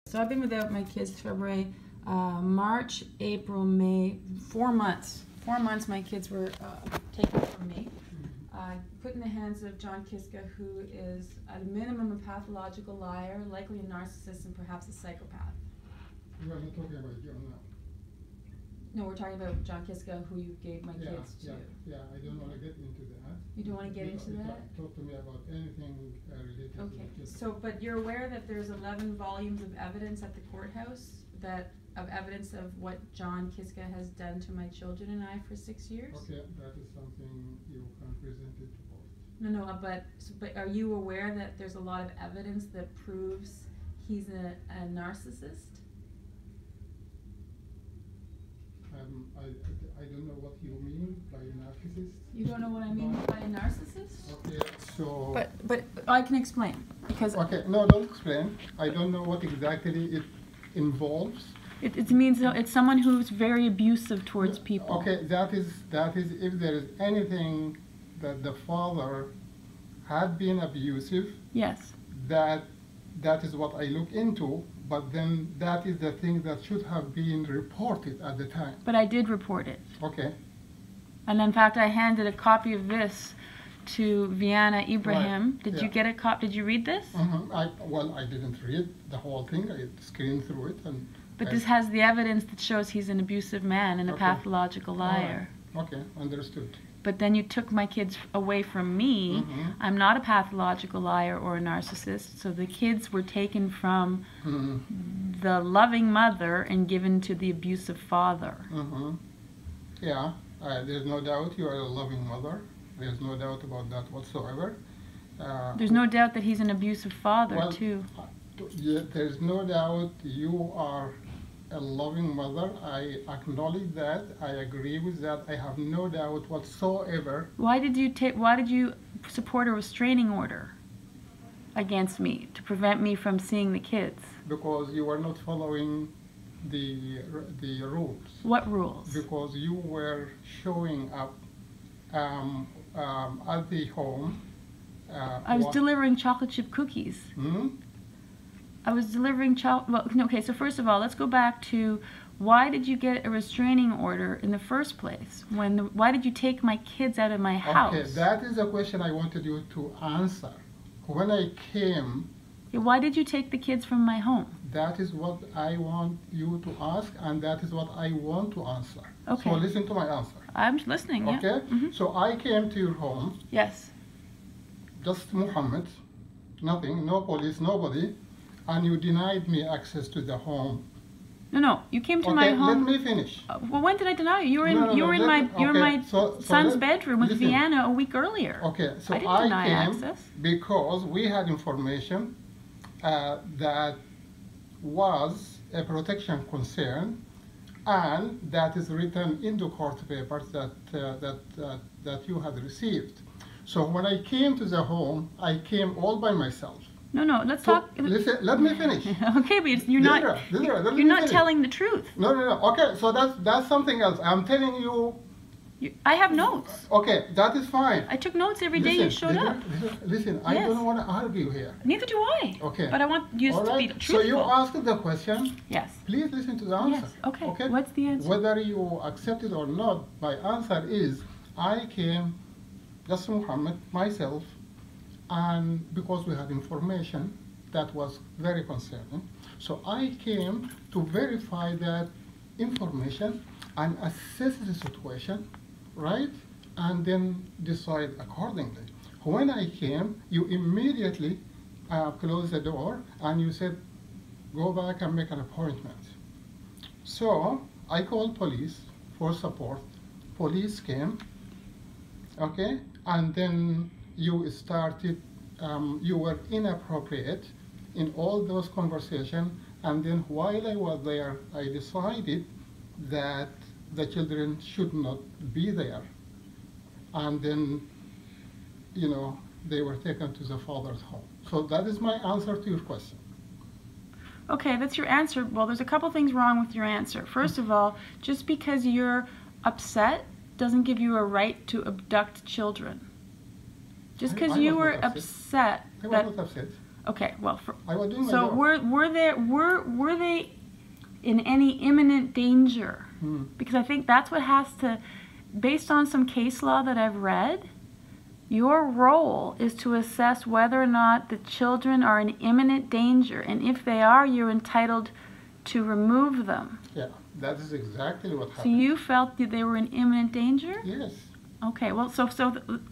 So I've been without my kids February, March, April, May, 4 months. 4 months my kids were taken from me. Put in the hands of John Kiska, who is at a minimum a pathological liar, likely a narcissist, and perhaps a psychopath. You are not talking about John now. No, we're talking about John Kiska, who you gave my kids to. Yeah, I don't want to get into that. You don't want to get into that? Talk to me about anything related to the kids. So, but you're aware that there's 11 volumes of evidence at the courthouse of evidence of what John Kiska has done to my children and I for 6 years? Okay, that is something you can present it to both. No, but are you aware that there's a lot of evidence that proves he's a narcissist? I don't know what you mean by narcissist. You don't know what I mean by a narcissist? Okay, so... But I can explain, because... Okay, no, don't explain. I don't know what exactly it involves. It means it's someone who's very abusive towards people. Okay, that is if there is anything that the father had been abusive. Yes. That is what I look into, but then that is the thing that should have been reported at the time. But I did report it. Okay. And in fact, I handed a copy of this to Viana Ibrahim. Right. Did you get a copy? Did you read this? Mm-hmm. Well, I didn't read the whole thing. I screened through it. But this has the evidence that shows he's an abusive man and a pathological liar. Right. Okay, understood. But then you took my kids away from me. Mm-hmm. I'm not a pathological liar or a narcissist. So the kids were taken from the loving mother and given to the abusive father. Mm-hmm. Yeah, there's no doubt you are a loving mother. There's no doubt about that whatsoever. There's no doubt that he's an abusive father, too. Yeah, there's no doubt you are a loving mother. I acknowledge that. I agree with that. I have no doubt whatsoever. Why did you support a restraining order against me to prevent me from seeing the kids? Because you were not following the rules. What rules? Because you were showing up at the home. I was delivering chocolate chip cookies. I was delivering okay, so first of all, let's go back to why did you get a restraining order in the first place? Why did you take my kids out of my house? Okay, that is a question I wanted you to answer. When I came... Why did you take the kids from my home? That is what I want you to ask, and that is what I want to answer. Okay. So listen to my answer. I'm listening, yeah. Okay? So I came to your home. Yes. Just Muhammad, nothing, no police, nobody. And you denied me access to the home. No, you came to my home. Let me finish. Well, when did I deny you? You were in my son's bedroom with Vienna a week earlier. Okay, so I didn't deny came access because we had information that was a protection concern, and that is written in the court papers that you had received. So when I came to the home, I came all by myself. No, let's talk. Listen, let me finish. Okay, but you're not telling the truth. No. Okay, so that's something else. I'm telling you. I have notes. Okay, that is fine. I took notes every day you showed up. Listen, I don't want to argue here. Neither do I. Okay. But I want you to be truthful. So you asked the question. Yes. Please listen to the answer. Yes. Okay. What's the answer? Whether you accept it or not, my answer is I came, just Muhammad, myself, and because we had information that was very concerning, so I came to verify that information and assess the situation, right? And then decide accordingly. When I came, you immediately closed the door and you said, go back and make an appointment. So I called police for support. Police came, okay? And then you started, you were inappropriate in all those conversations, and then while I was there, I decided that the children should not be there. And then, they were taken to the father's home. So that is my answer to your question. Okay, that's your answer. Well, there's a couple things wrong with your answer. First of all, just because you're upset doesn't give you a right to abduct children. Just because you were upset. I was not upset. Okay, well, I was doing my so job. were they in any imminent danger? Because I think that's what has to, based on some case law that I've read, your role is to assess whether or not the children are in imminent danger, and if they are, you're entitled to remove them. Yeah, that is exactly what happened. So you felt that they were in imminent danger? Yes. Okay, well,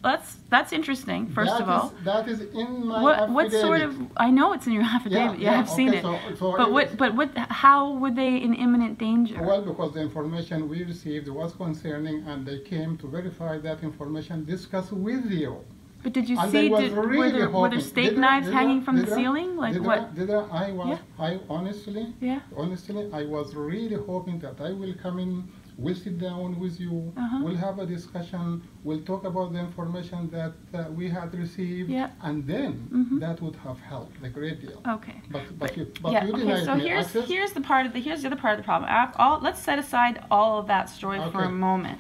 that's interesting. First of all, that is in my what sort of? I know it's in your affidavit. Yeah, I've seen it. How were they in imminent danger? Well, because the information we received was concerning, and they came to verify that information, discuss with you. But did you see? Were there steak knives hanging from the ceiling? Like what? I honestly, I was really hoping that I will come in. We'll sit down with you, we'll have a discussion, we'll talk about the information that we had received, and then that would have helped a great deal. Okay. But you denied so me here's the other part of the problem. Let's set aside all of that story for a moment.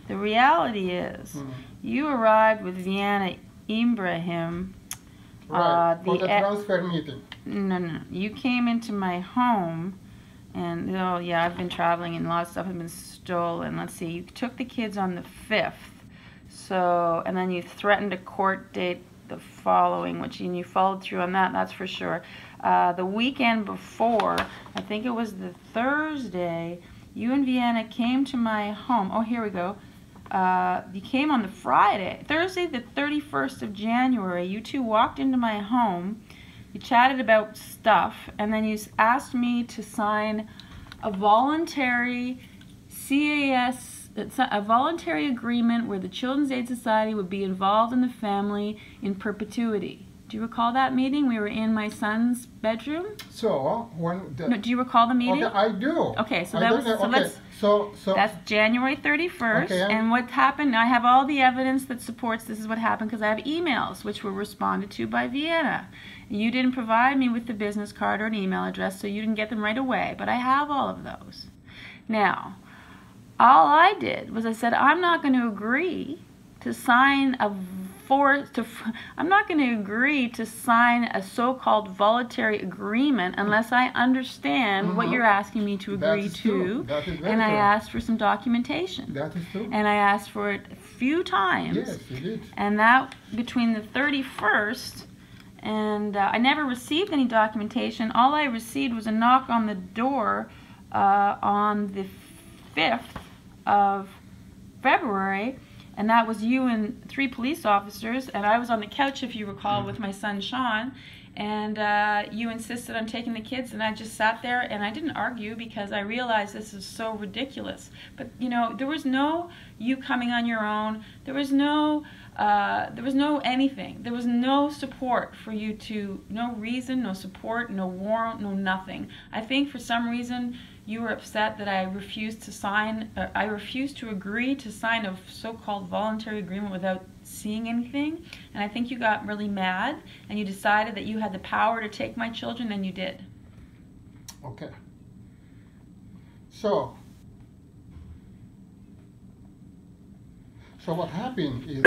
The reality is, you arrived with Vienna Ibrahim. For the transfer meeting. No. You came into my home. And I've been traveling and a lot of stuff has been stolen. Let's see, you took the kids on the 5th. So, and then you threatened a court date the following, and you followed through on that, that's for sure. The weekend before, I think it was the Thursday, you and Vienna came to my home. Oh, here we go. You came on the Friday, Thursday the 31st of January. You two walked into my home. You chatted about stuff, and then you asked me to sign a voluntary CAS, a voluntary agreement where the Children's Aid Society would be involved in the family in perpetuity. Do you recall that meeting? We were in my son's bedroom. So do you recall the meeting? Okay, I do. Okay, so that's January 31st. Okay, and what happened? I have all the evidence that supports this is what happened because I have emails which were responded to by Vienna. You didn't provide me with the business card or an email address, so you didn't get them right away. But I have all of those. Now, all I did was I said I'm not going to agree to sign I'm not going to agree to sign a so-called voluntary agreement unless I understand what you're asking me to agree to. That is very and I true. asked for some documentation. That is true. And I asked for it a few times. Yes, you did. And that between the 31st and I never received any documentation. All I received was a knock on the door on the 5th of February. And that was you and 3 police officers, and I was on the couch, if you recall, with my son Sean, and you insisted on taking the kids, and I just sat there, and I didn't argue because I realized this is so ridiculous. But, there was no you coming on your own. There was no anything. There was no support for you to, no reason, no support, no warrant, no nothing. I think for some reason you were upset that I refused to agree to sign a so-called voluntary agreement without seeing anything. And I think you got really mad and you decided that you had the power to take my children, and you did. Okay. So what happened is